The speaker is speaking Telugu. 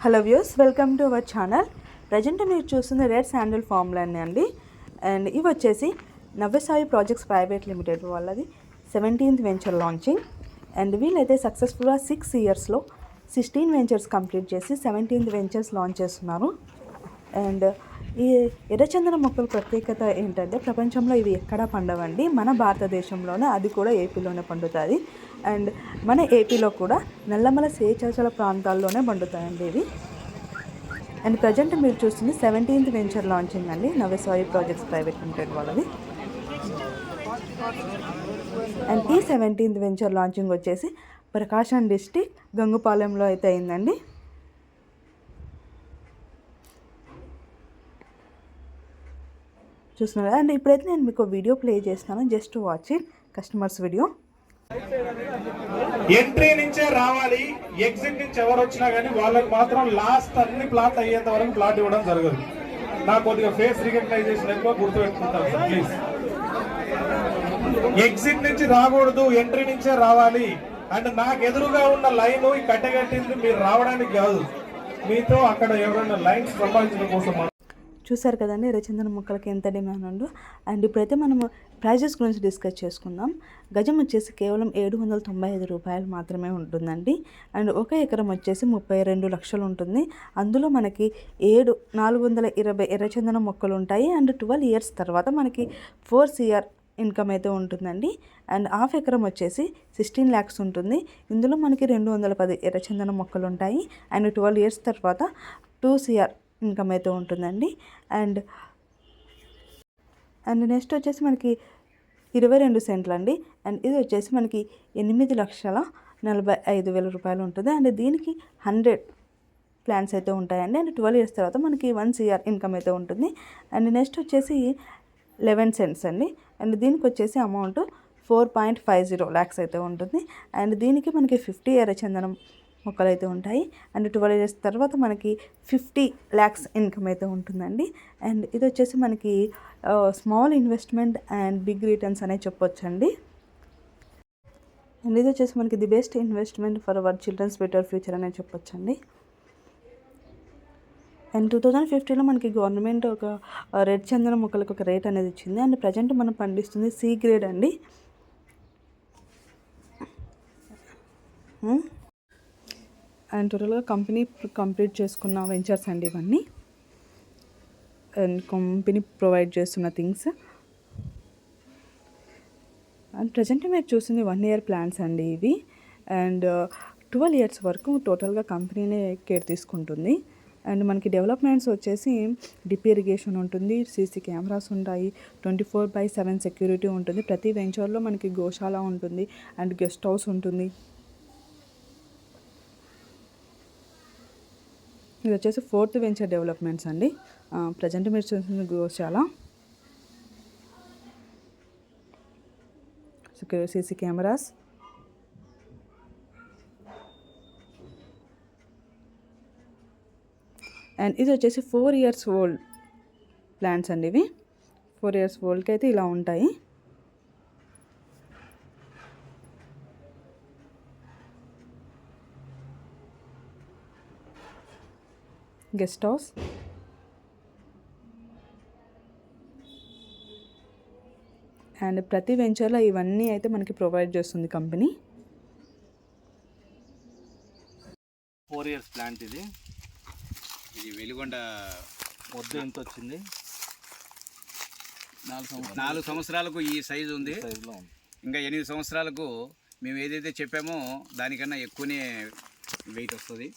Hello views, welcome to our channel. Present మీరు చూస్తున్న రెడ్ శాండిల్ ఫార్ములానే అండి. అండ్ ఇవి వచ్చేసి నవ్యసాయి ప్రాజెక్ట్స్ ప్రైవేట్ లిమిటెడ్ వాళ్ళది 17th వెంచర్ లాంచింగ్. అండ్ వీళ్ళైతే సక్సెస్ఫుల్గా 6 ఇయర్స్లో 16 వెంచర్స్ కంప్లీట్ చేసి 17th వెంచర్స్ లాంచ్ చేస్తున్నారు. అండ్ ఈ ఎర్రచందనం మొక్కల ప్రత్యేకత ఏంటంటే ప్రపంచంలో ఇవి ఎక్కడా పండవండి, మన భారతదేశంలోనే, అది కూడా ఏపీలోనే పండుతుంది. అండ్ మన ఏపీలో కూడా నల్లమల శేషాచల ప్రాంతాల్లోనే పండుతాయండి ఇవి. అండ్ ప్రజెంట్ మీరు చూస్తుంది 17th వెంచర్ లాంచింగ్ అండి, నవ్యసాయి ప్రాజెక్ట్స్ ప్రైవేట్ లిమిటెడ్ వాళ్ళది. అండ్ ఈ 17th వెంచర్ లాంచింగ్ వచ్చేసి ప్రకాశం డిస్టిక్ గంగుపాలెంలో అయితే అయిందండి. చూస్తున్నారు. అండ్ ఇప్పుడైతే నేను మీకు వీడియో ప్లే చేస్తాను, just watch it. Customers video. Entry నుంచే రావాలి, ఎగ్జిట్ నుంచి ఎవరు వచ్చినా కానీ వాళ్ళకి మాత్రం లాస్ట్ అన్ని ప్లాట్ అయ్యేంత వరకు ప్లాట్ ఇవ్వడం జరగదు. నాకు కొద్దిగా ఫేస్ రికగ్నైజేషన్ ఎక్కువ గుర్తుపెట్టుకుంటాను సార్, ప్లీజ్. ఎగ్జిట్ నుంచి రాకూడదు, ఎంట్రీ నుంచే రావాలి. అండ్ నాకు ఎదురుగా ఉన్న లైన్ ఈ కట్టెగట్టింది మీరు రావడానికి కాదు, మీతో అక్కడ ఎవరైనా లైన్స్ సంపాదించడం కోసం. చూసారు కదండి ఎర్రచందనం మొక్కలకి ఎంత డిమాండ్ ఉందో. అండ్ ఇప్పుడైతే మనము ప్రైజెస్ గురించి డిస్కస్ చేసుకుందాం. గజం వచ్చేసి కేవలం 795 రూపాయలు మాత్రమే ఉంటుందండి. అండ్ 1 ఎకరం వచ్చేసి 32 లక్షలు ఉంటుంది. అందులో మనకి 420 ఎర్రచందనం మొక్కలు ఉంటాయి. అండ్ 12 ఇయర్స్ తర్వాత మనకి 4 CR ఇన్కమ్ అయితే ఉంటుందండి. అండ్ హాఫ్ ఎకరం వచ్చేసి 16 lakhs ఉంటుంది. ఇందులో మనకి 210 ఎర్రచందనం మొక్కలు ఉంటాయి. అండ్ 12 ఇయర్స్ తర్వాత 2 CR ఇన్కమ్ అయితే ఉంటుందండి. అండ్ నెక్స్ట్ వచ్చేసి మనకి 22 సెంట్లు అండి. అండ్ ఇది వచ్చేసి మనకి 8,45,000 రూపాయలు ఉంటుంది. అండ్ దీనికి 100 ప్లాన్స్ అయితే ఉంటాయండి. అండ్ 12 ఇయర్స్ తర్వాత మనకి 1 CR ఇన్కమ్ అయితే ఉంటుంది. అండ్ నెక్స్ట్ వచ్చేసి 11 సెంట్స్ అండి. అండ్ దీనికి వచ్చేసి అమౌంట్ 4.50 lakhs అయితే ఉంటుంది. అండ్ దీనికి మనకి 50 ఎర్రచందనం మొక్కలు అయితే ఉంటాయి. అండ్ 12 ఇయర్స్ తర్వాత మనకి 50 lakhs ఇన్కమ్ అయితే ఉంటుందండి. అండ్ ఇది వచ్చేసి మనకి small investment and big returns అనే చెప్పొచ్చండి. అండ్ ఇది వచ్చేసి మనకి the best investment for our childrens better future అనే చెప్పొచ్చండి. అండ్ 2015లో మనకి గవర్నమెంట్ ఒక రెడ్ చందనం మొక్కలకు ఒక రేట్ అనేది ఇచ్చింది. అండ్ ప్రజెంట్ మనం పండిస్తుంది C గ్రేడ్ అండి. అండ్ టోటల్గా కంపెనీ కంప్లీట్ చేసుకున్న వెంచర్స్ అండి ఇవన్నీ. అండ్ కంపెనీ ప్రొవైడ్ చేస్తున్న థింగ్స్. అండ్ ప్రజెంట్ మీరు చూస్తుంది 1 year ప్లాన్స్ అండి ఇవి. అండ్ 12 years వరకు టోటల్గా కంపెనీనే కేర్ తీసుకుంటుంది. అండ్ మనకి డెవలప్మెంట్స్ వచ్చేసి డిప్ ఇరిగేషన్ ఉంటుంది, CC కెమెరాస్ ఉంటాయి, 24/7 సెక్యూరిటీ ఉంటుంది. ప్రతి వెంచర్లో మనకి గోశాల ఉంటుంది అండ్ గెస్ట్ హౌస్ ఉంటుంది. ఇది వచ్చేసి 4th వెంచర్ డెవలప్మెంట్స్ అండి. ప్రజెంట్ మీరు చూసిన గోశాల, CC కెమెరాస్. అండ్ ఇది వచ్చేసి 4 years ఓల్డ్ ప్లాంట్స్ అండి ఇవి. 4 years ఓల్డ్కి అయితే ఇలా ఉంటాయి. Guest house. అండ్ ప్రతి వెంచర్లో ఇవన్నీ అయితే మనకి ప్రొవైడ్ చేస్తుంది కంపెనీ. 4 years ప్లాంట్ ఇది వెలిగొండ వద్దు ఎంత వచ్చింది. 4 సంవత్సరాలకు ఈ సైజు ఉంది. ఇంకా 8 సంవత్సరాలకు మేము ఏదైతే చెప్పామో దానికన్నా ఎక్కువనే వెయిట్ వస్తుంది.